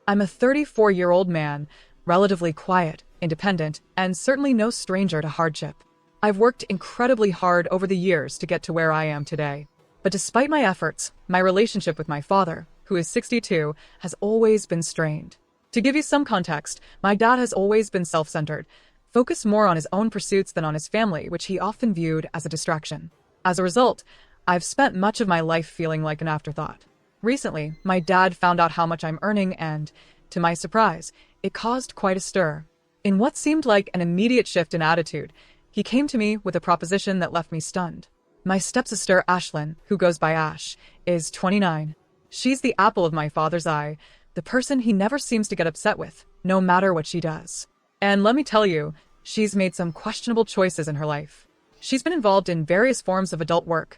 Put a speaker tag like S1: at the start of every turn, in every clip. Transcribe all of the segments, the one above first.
S1: I'm a 34-year-old man, relatively quiet, independent, and certainly no stranger to hardship. I've worked incredibly hard over the years to get to where I am today. But despite my efforts, my relationship with my father, who is 62, has always been strained. To give you some context, my dad has always been self-centered, focused more on his own pursuits than on his family, which he often viewed as a distraction. As a result, I've spent much of my life feeling like an afterthought. Recently, my dad found out how much I'm earning and, to my surprise, it caused quite a stir. In what seemed like an immediate shift in attitude, he came to me with a proposition that left me stunned. My stepsister, Ashlyn, who goes by Ash, is 29. She's the apple of my father's eye, the person he never seems to get upset with, no matter what she does. And let me tell you, she's made some questionable choices in her life. She's been involved in various forms of adult work,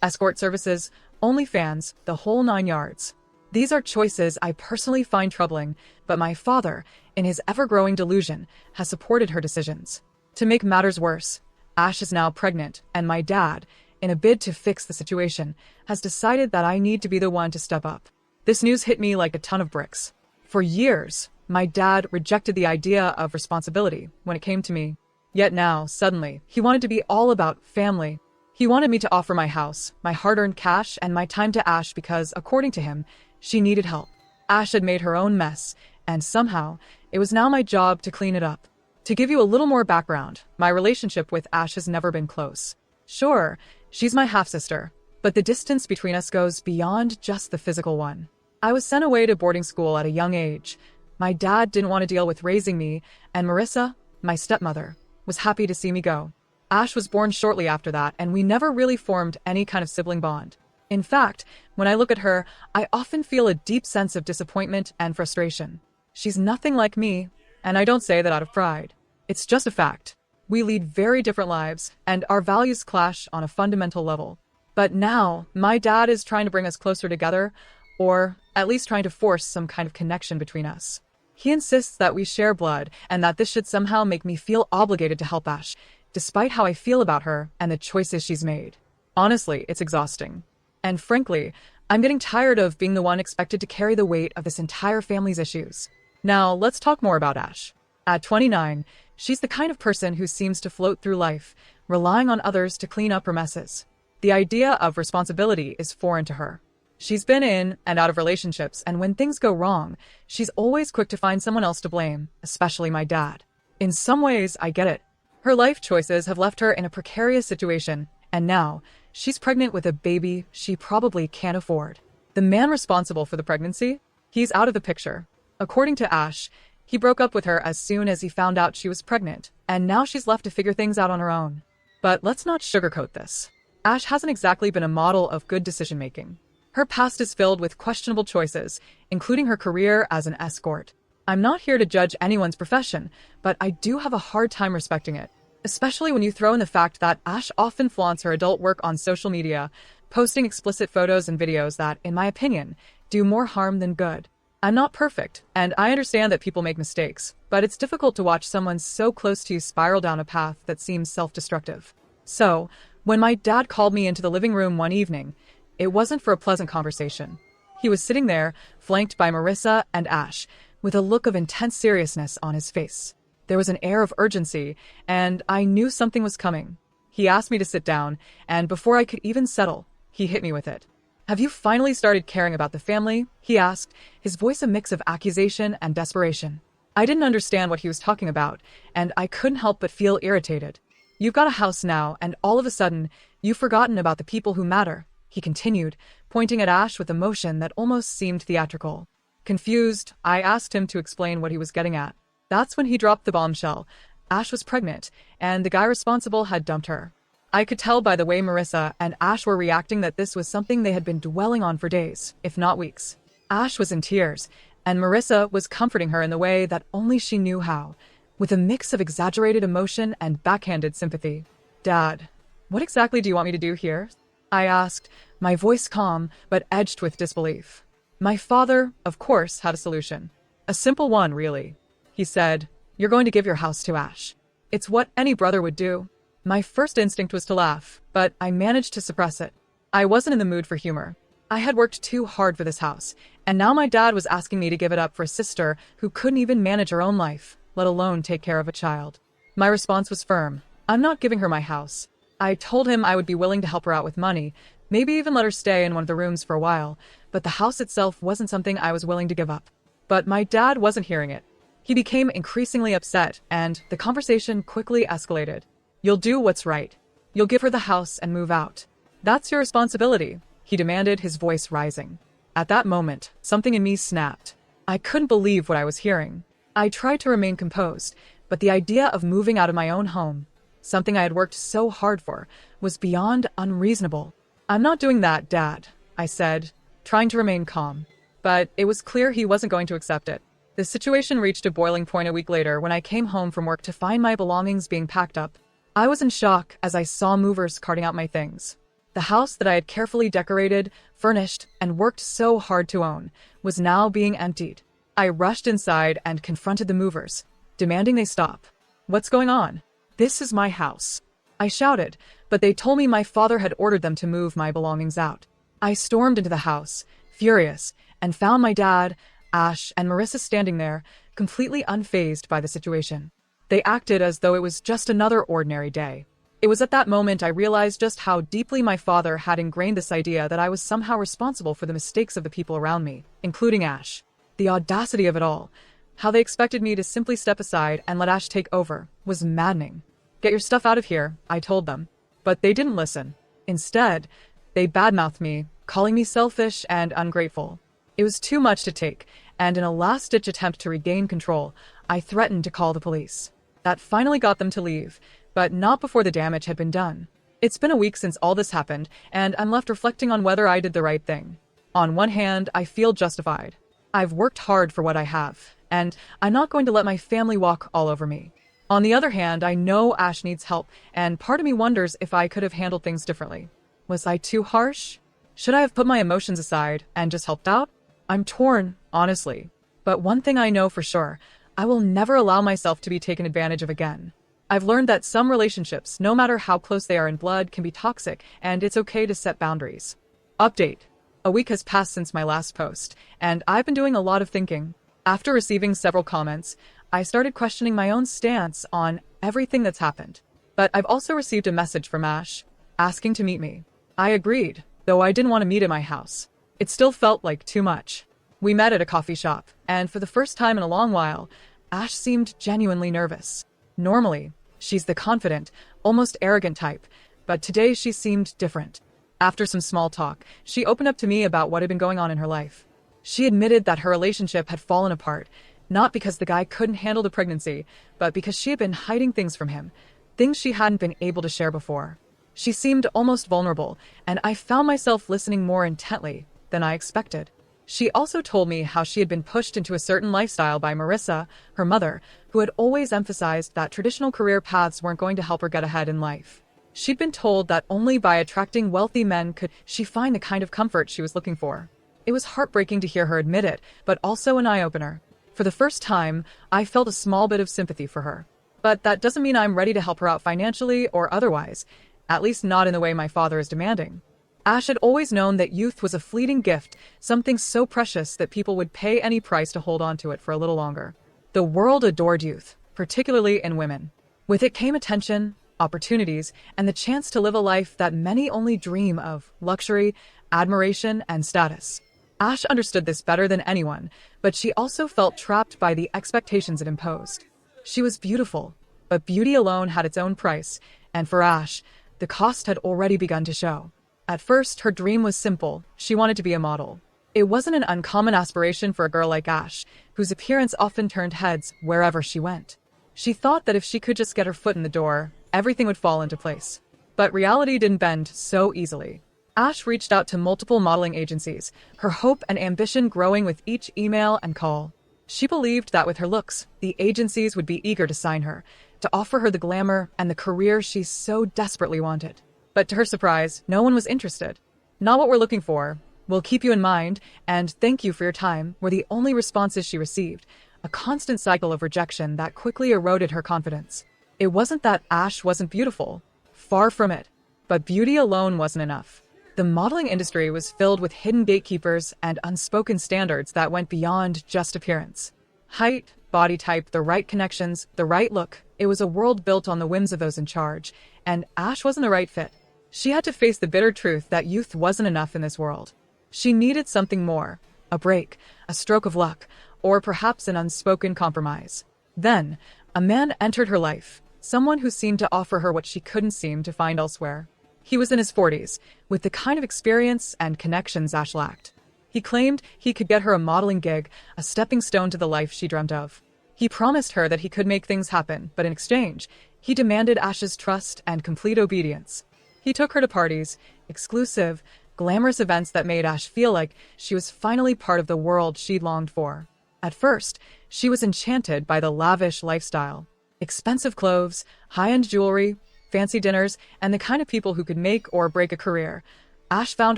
S1: escort services, OnlyFans, the whole 9 yards. These are choices I personally find troubling, but my father, in his ever-growing delusion, has supported her decisions. To make matters worse, Ash is now pregnant, and my dad, in a bid to fix the situation, has decided that I need to be the one to step up. This news hit me like a ton of bricks. For years, my dad rejected the idea of responsibility when it came to me. Yet now, suddenly, he wanted to be all about family. He wanted me to offer my house, my hard-earned cash, and my time to Ash because, according to him, she needed help. Ash had made her own mess, and somehow, it was now my job to clean it up. To give you a little more background, my relationship with Ash has never been close. Sure, she's my half-sister, but the distance between us goes beyond just the physical one. I was sent away to boarding school at a young age. My dad didn't want to deal with raising me, and Marissa, my stepmother, was happy to see me go. Ash was born shortly after that, and we never really formed any kind of sibling bond. In fact, when I look at her, I often feel a deep sense of disappointment and frustration. She's nothing like me, and I don't say that out of pride. It's just a fact. We lead very different lives, and our values clash on a fundamental level. But now, my dad is trying to bring us closer together, or at least trying to force some kind of connection between us. He insists that we share blood, and that this should somehow make me feel obligated to help Ash, despite how I feel about her and the choices she's made. Honestly, it's exhausting. And frankly, I'm getting tired of being the one expected to carry the weight of this entire family's issues. Now, let's talk more about Ash. At 29, she's the kind of person who seems to float through life, relying on others to clean up her messes. The idea of responsibility is foreign to her. She's been in and out of relationships, and when things go wrong, she's always quick to find someone else to blame, especially my dad. In some ways, I get it. Her life choices have left her in a precarious situation, and now, she's pregnant with a baby she probably can't afford. The man responsible for the pregnancy? He's out of the picture. According to Ash, he broke up with her as soon as he found out she was pregnant, and now she's left to figure things out on her own. But let's not sugarcoat this. Ash hasn't exactly been a model of good decision-making. Her past is filled with questionable choices, including her career as an escort. I'm not here to judge anyone's profession, but I do have a hard time respecting it, especially when you throw in the fact that Ash often flaunts her adult work on social media, posting explicit photos and videos that, in my opinion, do more harm than good. I'm not perfect, and I understand that people make mistakes, but it's difficult to watch someone so close to you spiral down a path that seems self-destructive. So, when my dad called me into the living room one evening, it wasn't for a pleasant conversation. He was sitting there, flanked by Marissa and Ash, with a look of intense seriousness on his face. There was an air of urgency, and I knew something was coming. He asked me to sit down, and before I could even settle, he hit me with it. "Have you finally started caring about the family?" he asked, his voice a mix of accusation and desperation. I didn't understand what he was talking about, and I couldn't help but feel irritated. "You've got a house now, and all of a sudden, you've forgotten about the people who matter," he continued, pointing at Ash with emotion that almost seemed theatrical. Confused, I asked him to explain what he was getting at. That's when he dropped the bombshell. Ash was pregnant, and the guy responsible had dumped her. I could tell by the way Marissa and Ash were reacting that this was something they had been dwelling on for days, if not weeks. Ash was in tears, and Marissa was comforting her in the way that only she knew how, with a mix of exaggerated emotion and backhanded sympathy. "Dad, what exactly do you want me to do here?" I asked, my voice calm but edged with disbelief. My father, of course, had a solution. A simple one, really. He said, "You're going to give your house to Ash." It's what any brother would do. My first instinct was to laugh, but I managed to suppress it. I wasn't in the mood for humor. I had worked too hard for this house, and now my dad was asking me to give it up for a sister who couldn't even manage her own life, let alone take care of a child. My response was firm. I'm not giving her my house. I told him I would be willing to help her out with money, maybe even let her stay in one of the rooms for a while, but the house itself wasn't something I was willing to give up. But my dad wasn't hearing it. He became increasingly upset, and the conversation quickly escalated. You'll do what's right. You'll give her the house and move out. That's your responsibility, he demanded, his voice rising. At that moment, something in me snapped. I couldn't believe what I was hearing. I tried to remain composed, but the idea of moving out of my own home, something I had worked so hard for, was beyond unreasonable. I'm not doing that, Dad, I said, trying to remain calm. But it was clear he wasn't going to accept it. The situation reached a boiling point a week later when I came home from work to find my belongings being packed up. I was in shock as I saw movers carting out my things. The house that I had carefully decorated, furnished, and worked so hard to own was now being emptied. I rushed inside and confronted the movers, demanding they stop. What's going on? This is my house, I shouted, but they told me my father had ordered them to move my belongings out. I stormed into the house, furious, and found my dad, Ash, and Marissa standing there, completely unfazed by the situation. They acted as though it was just another ordinary day. It was at that moment I realized just how deeply my father had ingrained this idea that I was somehow responsible for the mistakes of the people around me, including Ash. The audacity of it all, how they expected me to simply step aside and let Ash take over, was maddening. Get your stuff out of here, I told them. But they didn't listen. Instead, they badmouthed me, calling me selfish and ungrateful. It was too much to take, and in a last-ditch attempt to regain control, I threatened to call the police. That finally got them to leave, but not before the damage had been done. It's been a week since all this happened, and I'm left reflecting on whether I did the right thing. On one hand, I feel justified. I've worked hard for what I have, and I'm not going to let my family walk all over me. On the other hand, I know Ash needs help, and part of me wonders if I could have handled things differently. Was I too harsh? Should I have put my emotions aside and just helped out? I'm torn, honestly. But one thing I know for sure, I will never allow myself to be taken advantage of again. I've learned that some relationships, no matter how close they are in blood, can be toxic, and it's okay to set boundaries. Update. A week has passed since my last post, and I've been doing a lot of thinking. After receiving several comments, I started questioning my own stance on everything that's happened. But I've also received a message from Ash, asking to meet me. I agreed, though I didn't want to meet at my house. It still felt like too much. We met at a coffee shop, and for the first time in a long while, Ash seemed genuinely nervous. Normally, she's the confident, almost arrogant type, but today she seemed different. After some small talk, she opened up to me about what had been going on in her life. She admitted that her relationship had fallen apart, not because the guy couldn't handle the pregnancy, but because she had been hiding things from him, things she hadn't been able to share before. She seemed almost vulnerable, and I found myself listening more intently than I expected. She also told me how she had been pushed into a certain lifestyle by Marissa, her mother, who had always emphasized that traditional career paths weren't going to help her get ahead in life. She'd been told that only by attracting wealthy men could she find the kind of comfort she was looking for. It was heartbreaking to hear her admit it, but also an eye-opener. For the first time, I felt a small bit of sympathy for her. But that doesn't mean I'm ready to help her out financially or otherwise, at least not in the way my father is demanding. Ash had always known that youth was a fleeting gift, something so precious that people would pay any price to hold on to it for a little longer. The world adored youth, particularly in women. With it came attention, opportunities, and the chance to live a life that many only dream of: luxury, admiration, and status. Ash understood this better than anyone, but she also felt trapped by the expectations it imposed. She was beautiful, but beauty alone had its own price, and for Ash, the cost had already begun to show. At first, her dream was simple. She wanted to be a model. It wasn't an uncommon aspiration for a girl like Ash, whose appearance often turned heads wherever she went. She thought that if she could just get her foot in the door, everything would fall into place. But reality didn't bend so easily. Ash reached out to multiple modeling agencies, her hope and ambition growing with each email and call. She believed that with her looks, the agencies would be eager to sign her, to offer her the glamour and the career she so desperately wanted. But to her surprise, no one was interested. "Not what we're looking for. We'll keep you in mind, and thank you for your time," were the only responses she received, a constant cycle of rejection that quickly eroded her confidence. It wasn't that Ash wasn't beautiful. Far from it. But beauty alone wasn't enough. The modeling industry was filled with hidden gatekeepers and unspoken standards that went beyond just appearance. Height, body type, the right connections, the right look. It was a world built on the whims of those in charge, and Ash wasn't the right fit. She had to face the bitter truth that youth wasn't enough in this world. She needed something more, a break, a stroke of luck, or perhaps an unspoken compromise. Then, a man entered her life, someone who seemed to offer her what she couldn't seem to find elsewhere. He was in his 40s, with the kind of experience and connections Ash lacked. He claimed he could get her a modeling gig, a stepping stone to the life she dreamt of. He promised her that he could make things happen, but in exchange, he demanded Ash's trust and complete obedience. He took her to parties, exclusive, glamorous events that made Ash feel like she was finally part of the world she'd longed for. At first, she was enchanted by the lavish lifestyle. Expensive clothes, high-end jewelry, fancy dinners, and the kind of people who could make or break a career. Ash found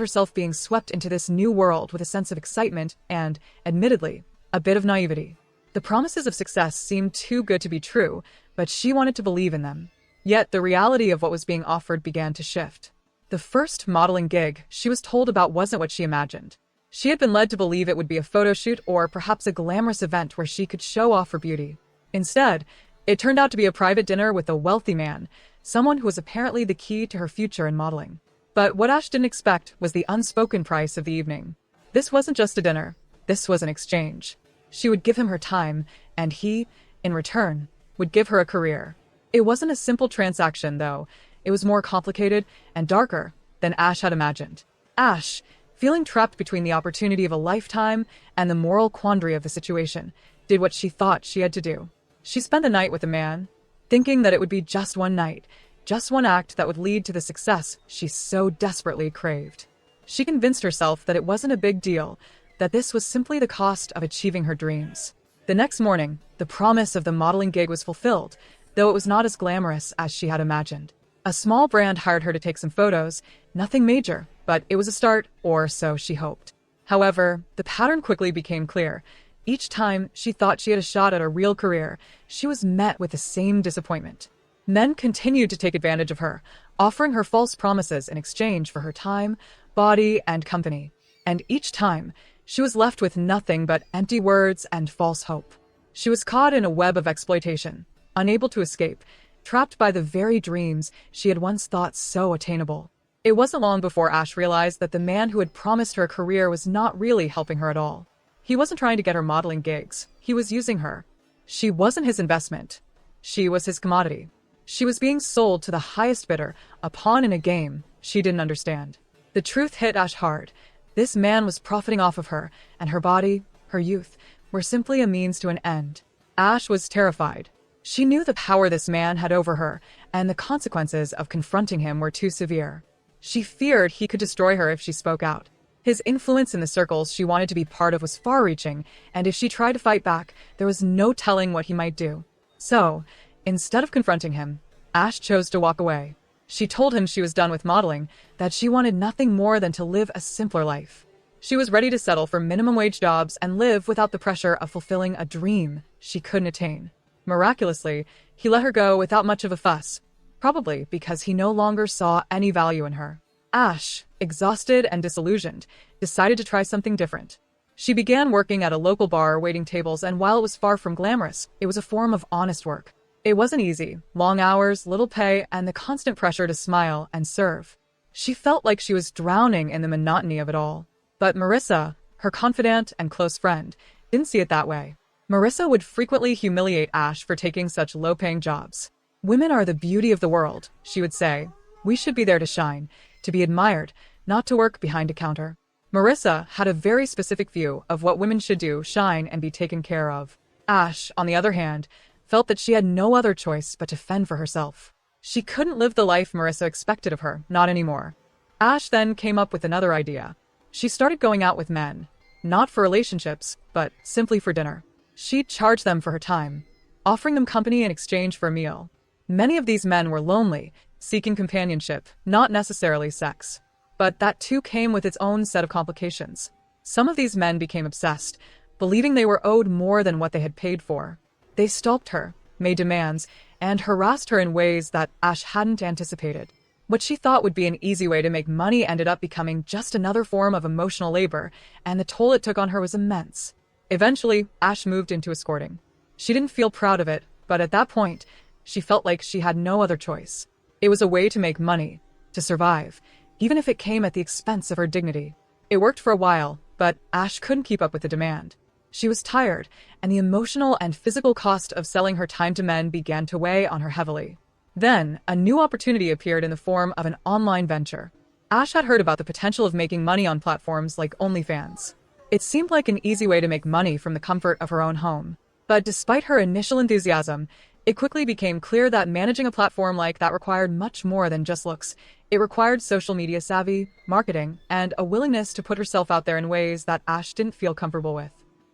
S1: herself being swept into this new world with a sense of excitement and, admittedly, a bit of naivety. The promises of success seemed too good to be true, but she wanted to believe in them. Yet the reality of what was being offered began to shift. The first modeling gig she was told about wasn't what she imagined. She had been led to believe it would be a photo shoot or perhaps a glamorous event where she could show off her beauty. Instead, it turned out to be a private dinner with a wealthy man, someone who was apparently the key to her future in modeling. But what Ash didn't expect was the unspoken price of the evening. This wasn't just a dinner. This was an exchange. She would give him her time, and he, in return, would give her a career. It wasn't a simple transaction, though. It was more complicated and darker than Ash had imagined. Ash, feeling trapped between the opportunity of a lifetime and the moral quandary of the situation, did what she thought she had to do. She spent the night with a man, thinking that it would be just one night, just one act that would lead to the success she so desperately craved. She convinced herself that it wasn't a big deal, that this was simply the cost of achieving her dreams. The next morning, the promise of the modeling gig was fulfilled, though it was not as glamorous as she had imagined. A small brand hired her to take some photos, nothing major, but it was a start, or so she hoped. However, the pattern quickly became clear. Each time she thought she had a shot at a real career, she was met with the same disappointment. Men continued to take advantage of her, offering her false promises in exchange for her time, body, and company. And each time, she was left with nothing but empty words and false hope. She was caught in a web of exploitation, unable to escape, trapped by the very dreams she had once thought so attainable. It wasn't long before Ash realized that the man who had promised her a career was not really helping her at all. He wasn't trying to get her modeling gigs. He was using her. She wasn't his investment. She was his commodity. She was being sold to the highest bidder, a pawn in a game she didn't understand. The truth hit Ash hard. This man was profiting off of her, and her body, her youth, were simply a means to an end. Ash was terrified. She knew the power this man had over her, and the consequences of confronting him were too severe. She feared he could destroy her if she spoke out. His influence in the circles she wanted to be part of was far-reaching, and if she tried to fight back, there was no telling what he might do. So, instead of confronting him, Ash chose to walk away. She told him she was done with modeling, that she wanted nothing more than to live a simpler life. She was ready to settle for minimum-wage jobs and live without the pressure of fulfilling a dream she couldn't attain. Miraculously, he let her go without much of a fuss, probably because he no longer saw any value in her. Ash, exhausted and disillusioned, decided to try something different. She began working at a local bar waiting tables, and while it was far from glamorous, it was a form of honest work. It wasn't easy. Long hours, little pay, and the constant pressure to smile and serve. She felt like she was drowning in the monotony of it all. But Marissa, her confidant and close friend, didn't see it that way. Marissa would frequently humiliate Ash for taking such low-paying jobs. "Women are the beauty of the world," she would say. "We should be there to shine, to be admired, not to work behind a counter." Marissa had a very specific view of what women should do, shine, and be taken care of. Ash, on the other hand, felt that she had no other choice but to fend for herself. She couldn't live the life Marissa expected of her, not anymore. Ash then came up with another idea. She started going out with men, not for relationships, but simply for dinner. She'd charge them for her time, offering them company in exchange for a meal. Many of these men were lonely, seeking companionship, not necessarily sex. But that too came with its own set of complications. Some of these men became obsessed, believing they were owed more than what they had paid for. They stalked her, made demands, and harassed her in ways that Ash hadn't anticipated. What she thought would be an easy way to make money ended up becoming just another form of emotional labor, and the toll it took on her was immense. Eventually, Ash moved into escorting. She didn't feel proud of it, but at that point, she felt like she had no other choice. It was a way to make money, to survive, even if it came at the expense of her dignity. It worked for a while, but Ash couldn't keep up with the demand. She was tired, and the emotional and physical cost of selling her time to men began to weigh on her heavily. Then, a new opportunity appeared in the form of an online venture. Ash had heard about the potential of making money on platforms like OnlyFans. It seemed like an easy way to make money from the comfort of her own home. But despite her initial enthusiasm, it quickly became clear that managing a platform like that required much more than just looks. It required social media savvy, marketing, and a willingness to put herself out there in ways that Ash didn't feel comfortable with.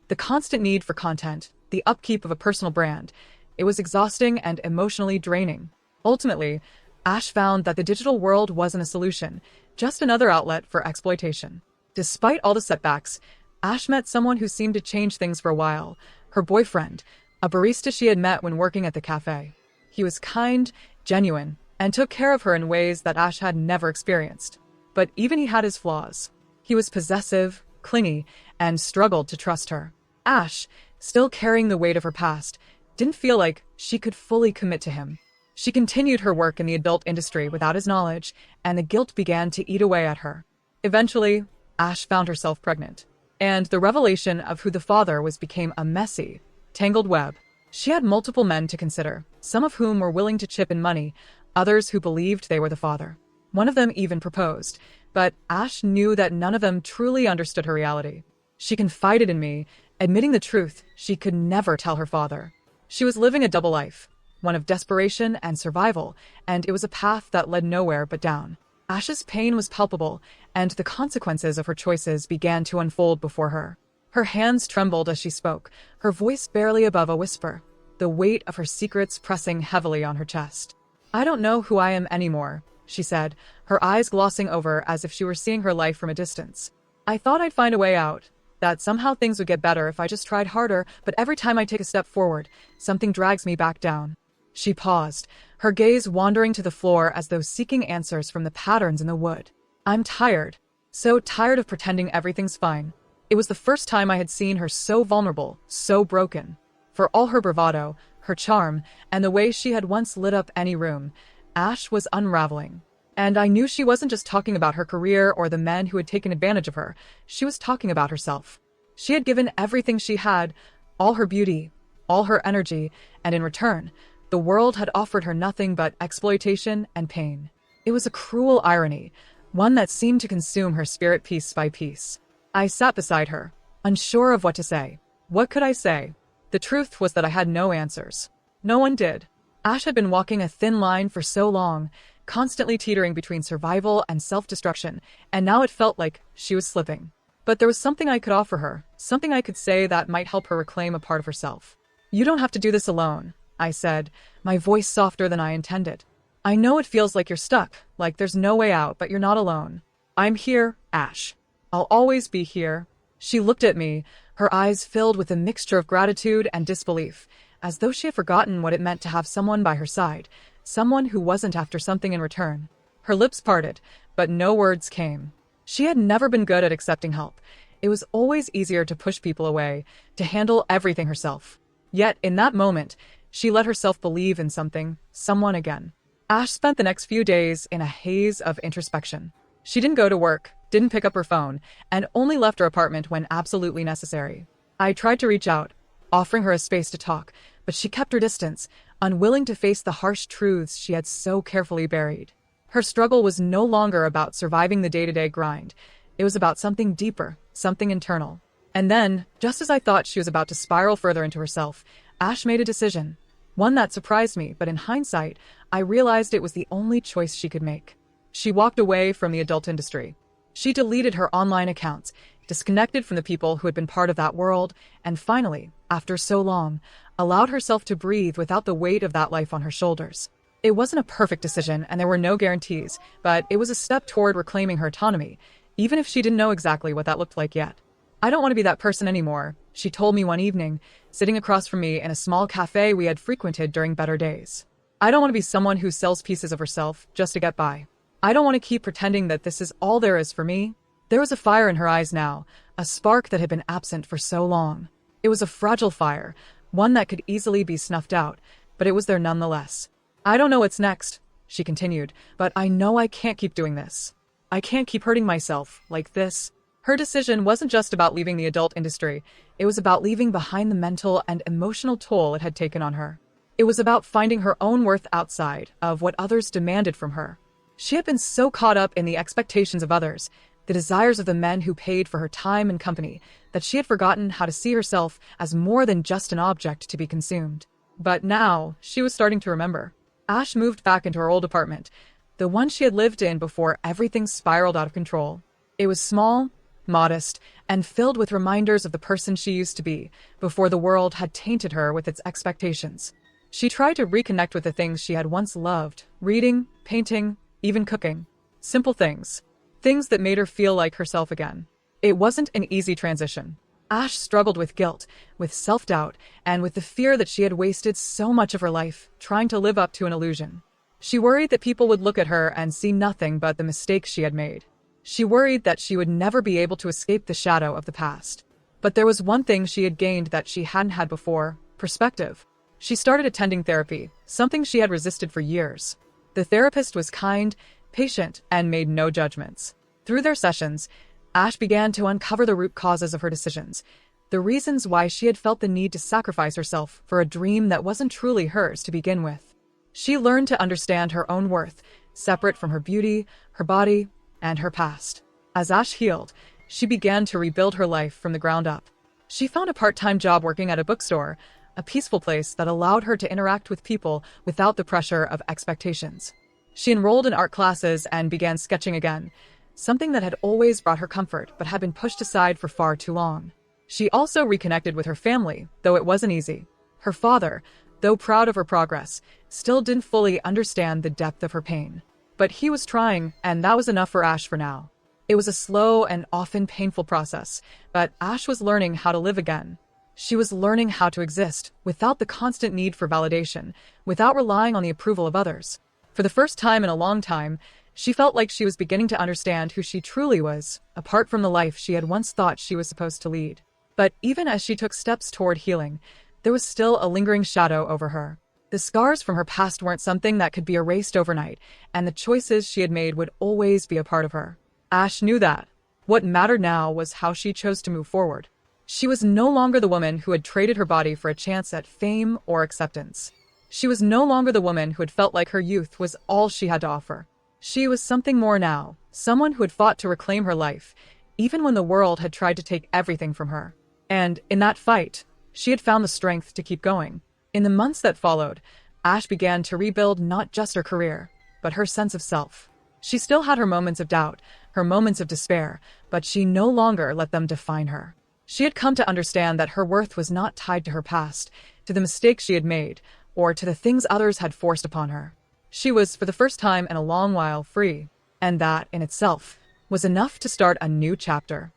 S1: The constant need for content, the upkeep of a personal brand, it was exhausting and emotionally draining. Ultimately, Ash found that the digital world wasn't a solution, just another outlet for exploitation. Despite all the setbacks, Ash met someone who seemed to change things for a while, her boyfriend, a barista she had met when working at the cafe. He was kind, genuine, and took care of her in ways that Ash had never experienced. But even he had his flaws. He was possessive, clingy, and struggled to trust her. Ash, still carrying the weight of her past, didn't feel like she could fully commit to him. She continued her work in the adult industry without his knowledge, and the guilt began to eat away at her. Eventually, Ash found herself pregnant, and the revelation of who the father was became a messy, tangled web. She had multiple men to consider, some of whom were willing to chip in money, others who believed they were the father. One of them even proposed, but Ash knew that none of them truly understood her reality. She confided in me, admitting the truth she could never tell her father. She was living a double life, one of desperation and survival, and it was a path that led nowhere but down. Ash's pain was palpable, and the consequences of her choices began to unfold before her. Her hands trembled as she spoke, her voice barely above a whisper, the weight of her secrets pressing heavily on her chest. "I don't know who I am anymore," she said, her eyes glossing over as if she were seeing her life from a distance. "I thought I'd find a way out, that somehow things would get better if I just tried harder, but every time I take a step forward, something drags me back down." She paused, her gaze wandering to the floor as though seeking answers from the patterns in the wood. "I'm tired. So tired of pretending everything's fine." It was the first time I had seen her so vulnerable, so broken. For all her bravado, her charm, and the way she had once lit up any room, Ash was unraveling. And I knew she wasn't just talking about her career or the men who had taken advantage of her. She was talking about herself. She had given everything she had, all her beauty, all her energy, and in return, the world had offered her nothing but exploitation and pain. It was a cruel irony, one that seemed to consume her spirit piece by piece. I sat beside her, unsure of what to say. What could I say? The truth was that I had no answers. No one did. Ash had been walking a thin line for so long, constantly teetering between survival and self-destruction, and now it felt like she was slipping. But there was something I could offer her, something I could say that might help her reclaim a part of herself. "You don't have to do this alone," I said, my voice softer than I intended. "I know it feels like you're stuck, like there's no way out, but you're not alone. I'm here, Ash. I'll always be here." She looked at me, her eyes filled with a mixture of gratitude and disbelief, as though she had forgotten what it meant to have someone by her side, someone who wasn't after something in return. Her lips parted, but no words came. She had never been good at accepting help. It was always easier to push people away, to handle everything herself. Yet, in that moment, she let herself believe in something, someone again. Ash spent the next few days in a haze of introspection. She didn't go to work, didn't pick up her phone, and only left her apartment when absolutely necessary. I tried to reach out, offering her a space to talk, but she kept her distance, unwilling to face the harsh truths she had so carefully buried. Her struggle was no longer about surviving the day-to-day grind. It was about something deeper, something internal. And then, just as I thought she was about to spiral further into herself, Ash made a decision. One that surprised me, but in hindsight, I realized it was the only choice she could make. She walked away from the adult industry. She deleted her online accounts, disconnected from the people who had been part of that world, and finally, after so long, allowed herself to breathe without the weight of that life on her shoulders. It wasn't a perfect decision, and there were no guarantees, but it was a step toward reclaiming her autonomy, even if she didn't know exactly what that looked like yet. "I don't want to be that person anymore," she told me one evening, sitting across from me in a small cafe we had frequented during better days. "I don't want to be someone who sells pieces of herself just to get by." I don't want to keep pretending that this is all there is for me. There was a fire in her eyes now, a spark that had been absent for so long. It was a fragile fire, one that could easily be snuffed out, but it was there nonetheless. I don't know what's next, she continued, but I know I can't keep doing this. I can't keep hurting myself like this. Her decision wasn't just about leaving the adult industry. It was about leaving behind the mental and emotional toll it had taken on her. It was about finding her own worth outside of what others demanded from her. She had been so caught up in the expectations of others, the desires of the men who paid for her time and company, that she had forgotten how to see herself as more than just an object to be consumed. But now, she was starting to remember. Ash moved back into her old apartment, the one she had lived in before everything spiraled out of control. It was small, modest, and filled with reminders of the person she used to be before the world had tainted her with its expectations. She tried to reconnect with the things she had once loved, reading, painting, even cooking. Simple things. Things that made her feel like herself again. It wasn't an easy transition. Ash struggled with guilt, with self-doubt, and with the fear that she had wasted so much of her life trying to live up to an illusion. She worried that people would look at her and see nothing but the mistakes she had made. She worried that she would never be able to escape the shadow of the past. But there was one thing she had gained that she hadn't had before: perspective. She started attending therapy, something she had resisted for years. The therapist was kind, patient, and made no judgments. Through their sessions, Ash began to uncover the root causes of her decisions, the reasons why she had felt the need to sacrifice herself for a dream that wasn't truly hers to begin with. She learned to understand her own worth, separate from her beauty, her body, and her past. As Ash healed, she began to rebuild her life from the ground up. She found a part-time job working at a bookstore, a peaceful place that allowed her to interact with people without the pressure of expectations. She enrolled in art classes and began sketching again, something that had always brought her comfort but had been pushed aside for far too long. She also reconnected with her family, though it wasn't easy. Her father, though proud of her progress, still didn't fully understand the depth of her pain. But he was trying, and that was enough for Ash for now. It was a slow and often painful process, but Ash was learning how to live again. She was learning how to exist without the constant need for validation, without relying on the approval of others. For the first time in a long time, she felt like she was beginning to understand who she truly was, apart from the life she had once thought she was supposed to lead. But even as she took steps toward healing, there was still a lingering shadow over her. The scars from her past weren't something that could be erased overnight, and the choices she had made would always be a part of her. Ash knew that. What mattered now was how she chose to move forward. She was no longer the woman who had traded her body for a chance at fame or acceptance. She was no longer the woman who had felt like her youth was all she had to offer. She was something more now, someone who had fought to reclaim her life, even when the world had tried to take everything from her. And in that fight, she had found the strength to keep going. In the months that followed, Ash began to rebuild not just her career, but her sense of self. She still had her moments of doubt, her moments of despair, but she no longer let them define her. She had come to understand that her worth was not tied to her past, to the mistakes she had made, or to the things others had forced upon her. She was, for the first time in a long while, free, and that, in itself, was enough to start a new chapter.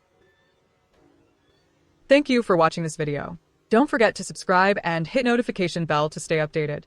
S1: Thank you for watching this video. Don't forget to subscribe and hit notification bell to stay updated.